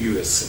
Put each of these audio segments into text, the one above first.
USA।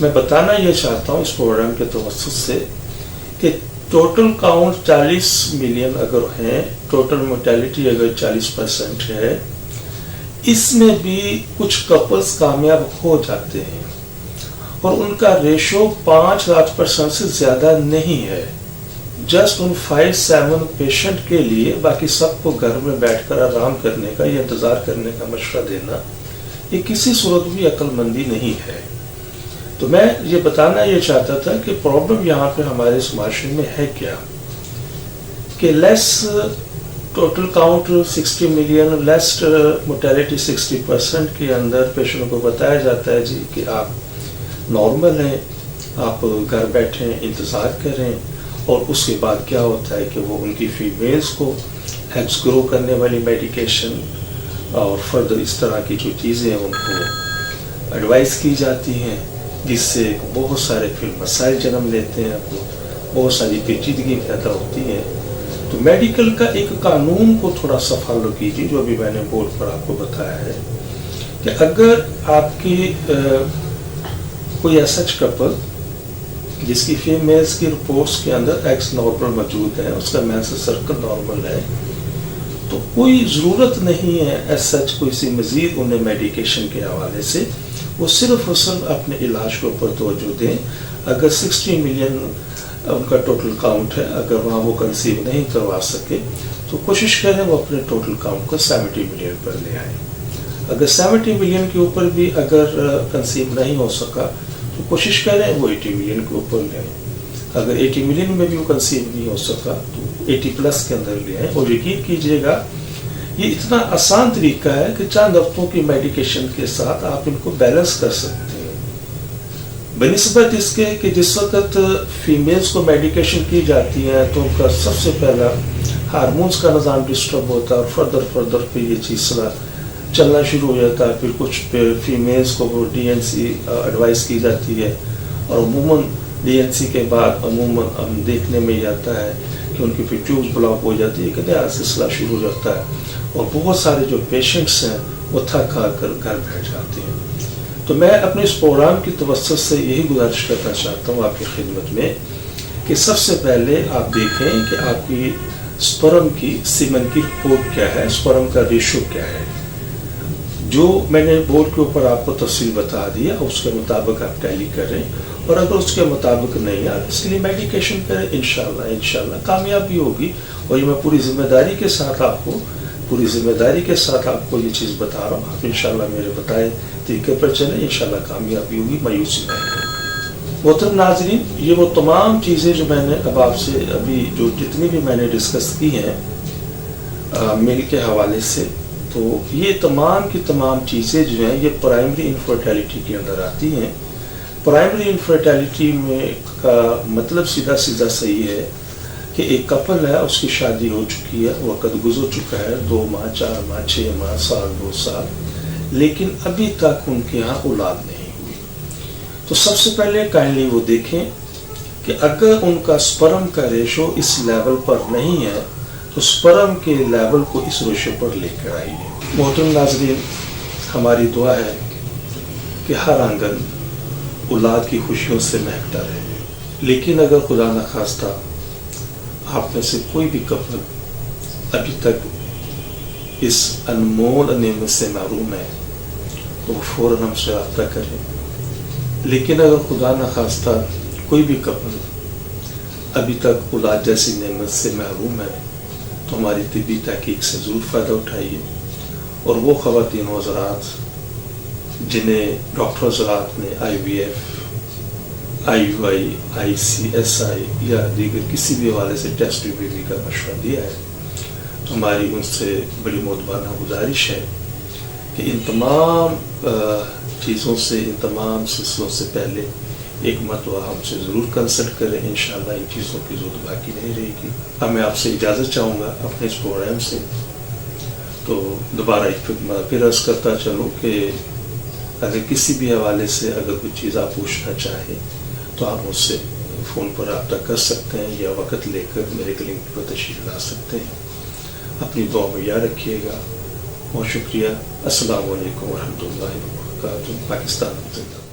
میں بتانا یہ چاہتا ہوں اس پروگرام کے توسط سے کہ ٹوٹل کاؤنٹ 40 ملین اگر ہیں، ٹوٹل مورٹیلٹی اگر 40% ہے، اس میں بھی کچھ کپلز کامیاب ہو جاتے ہیں اور ان کا ریشو 5% سے زیادہ نہیں ہے. جسٹ ان 5-7 پیشنٹ کے لیے باقی سب کو گھر میں بیٹھ کر آرام کرنے کا یا انتظار کرنے کا مشورہ دینا یہ کسی صورت بھی عقل مندی نہیں ہے. تو میں یہ بتانا یہ چاہتا تھا کہ پرابلم یہاں پہ ہمارے اس معاشرے میں ہے کیا، کہ لیس ٹوٹل کاؤنٹ 60 ملین، لیس مورٹیلٹی 60% کے اندر پیشنٹ کو بتایا جاتا ہے جی کہ آپ نارمل ہیں، آپ گھر بیٹھیں انتظار کریں، اور اس کے بعد کیا ہوتا ہے کہ وہ ان کی فیمیلز کو ایگز گرو کرنے والی میڈیکیشن اور فردر اس طرح کی جو چیزیں ان کو ایڈوائز کی جاتی ہیں، جس سے بہت سارے پھر مسائل جنم لیتے ہیں، بہت ساری پیچیدگی پیدا ہوتی ہے. تو میڈیکل کا ایک قانون کو تھوڑا سا فالو کیجیے، جو ابھی میں نے بورڈ پر آپ کو بتایا ہے، کہ اگر آپ کی کوئی ایسا کپل جس کی فیمیلز کی رپورٹس کے اندر ایکس نارمل موجود ہے، اس کا مینسٹرل سرکل نارمل ہے، تو کوئی ضرورت نہیں ہے ایز سچ کوئی سی مزید انہیں میڈیکیشن کے حوالے سے. وہ صرف اور صرف اپنے علاج کے اوپر توجہ دیں. اگر 60 ملین ان کا ٹوٹل کاؤنٹ ہے، اگر وہاں وہ کنسیو نہیں کروا سکے تو کوشش کریں وہ اپنے ٹوٹل کاؤنٹ کو 70 ملین پر لے آئیں. اگر 70 ملین کے اوپر بھی اگر کنسیو نہیں ہو سکا تو کوشش کریں وہ 80 ملین کے اوپر لے آئیں. اگر 80 ملین میں بھی وہ کنسیو نہیں ہو سکا تو 80+ کے اندر لے آئیں. اور یقین کیجئے گا یہ اتنا آسان طریقہ ہے کہ چند ہفتوں کی میڈیکیشن کے ساتھ آپ ان کو بیلنس کر سکتے ہیں، بنسبت اس کے کہ جس وقت فیمیلز کو میڈیکیشن کی جاتی ہے تو ان کا سب سے پہلا ہارمونز کا نظام ڈسٹرب ہوتا ہے، اور فردر پہ یہ چیز چلنا شروع ہو جاتا ہے. پھر کچھ فیمیلز کو وہ DNC ایڈوائز کی جاتی ہے، اور عموماً DNC کے بعد عموماً ہم دیکھنے میں یہ آتا ہے کہ ان کی پھر ٹیوبز بلاک ہو جاتی ہے، کہ نیا سلسلہ شروع ہو جاتا ہے، اور بہت سارے جو پیشنٹس ہیں وہ تھک ہار کر گھر بیٹھ جاتے ہیں. تو میں اپنے اس پروگرام کی توسط سے یہی گزارش کرنا چاہتا ہوں آپ کی خدمت میں کہ سب سے پہلے آپ دیکھیں کہ آپ کی سپرم کی سیمن کی رپورٹ کیا ہے، سپرم کا ریشو کیا ہے. جو میں نے بورڈ کے اوپر آپ کو تفصیل بتا دیا اس کے مطابق آپ ٹیلی کریں، اور اگر اس کے مطابق نہیں آپ اس کے لیے میڈیکیشن کریں. انشاءاللہ کامیابی ہوگی. اور یہ میں پوری ذمہ داری کے ساتھ آپ کو یہ چیز بتا رہا ہوں. آپ انشاءاللہ میرے بتائے طریقے پر چلیں، انشاءاللہ کامیابی ہوگی، مایوسی نہیں ہوگی. محترم ناظرین، یہ وہ تمام چیزیں جو میں نے اب آپ سے ابھی جو جتنی بھی میں نے ڈسکس کی ہیں میل کے حوالے سے، تو یہ تمام کی تمام چیزیں جو ہیں یہ پرائمری انفرٹیلٹی کے اندر آتی ہیں. پرائمری انفرٹیلٹی میں کا مطلب سیدھا صحیح ہے کہ ایک کپل ہے، اس کی شادی ہو چکی ہے، وقت گزر چکا ہے، 2 ماہ 4 ماہ 6 ماہ سال 2 سال، لیکن ابھی تک ان کے یہاں اولاد نہیں ہوئی. تو سب سے پہلے کائنڈلی وہ دیکھیں کہ اگر ان کا سپرم کا ریشو اس لیول پر نہیں ہے تو سپرم کے لیول کو اس ریشو پر لے کر آئیے. محترم ناظرین، ہماری دعا ہے کہ ہر آنگن اولاد کی خوشیوں سے مہکتا رہے. لیکن اگر خدا نخواستہ آپ میں سے کوئی بھی کپل ابھی تک اس انمول نعمت سے محروم ہے تو وہ فوراً ہم سے رابطہ کریں. لیکن اگر خدا نخواستہ کوئی بھی کپل ابھی تک اولاد جیسی نعمت سے محروم ہے تو ہماری طبی تحقیق سے ضرور فائدہ اٹھائیے. اور وہ خواتین حضرات جنہیں ڈاکٹر حضرات نے IVF IUI ICSI یا دیگر کسی بھی حوالے سے ٹیسٹ بیبی کا مشورہ دیا ہے، تو ہماری ان سے بڑی معتبرانہ گزارش ہے کہ ان تمام چیزوں سے، ان تمام سلسلوں سے پہلے ایک مرتبہ ہم سے ضرور کنسلٹ کریں. انشاءاللہ ان چیزوں کی ضرورت باقی نہیں رہے گی. اب میں آپ سے اجازت چاہوں گا اپنے اس پروگرام سے. تو دوبارہ ایک پھر عرض کرتا چلوں کہ اگر کسی بھی حوالے سے اگر کوئی چیز آپ پوچھنا چاہیں تو آپ مجھ سے فون پر رابطہ کر سکتے ہیں یا وقت لے کر میرے کلینک پر تشریف لا سکتے ہیں. اپنی دعا میں یاد رکھیے گا. بہت شکریہ. السلام علیکم ورحمۃ اللہ وبرکاتہ. پاکستان زندہ.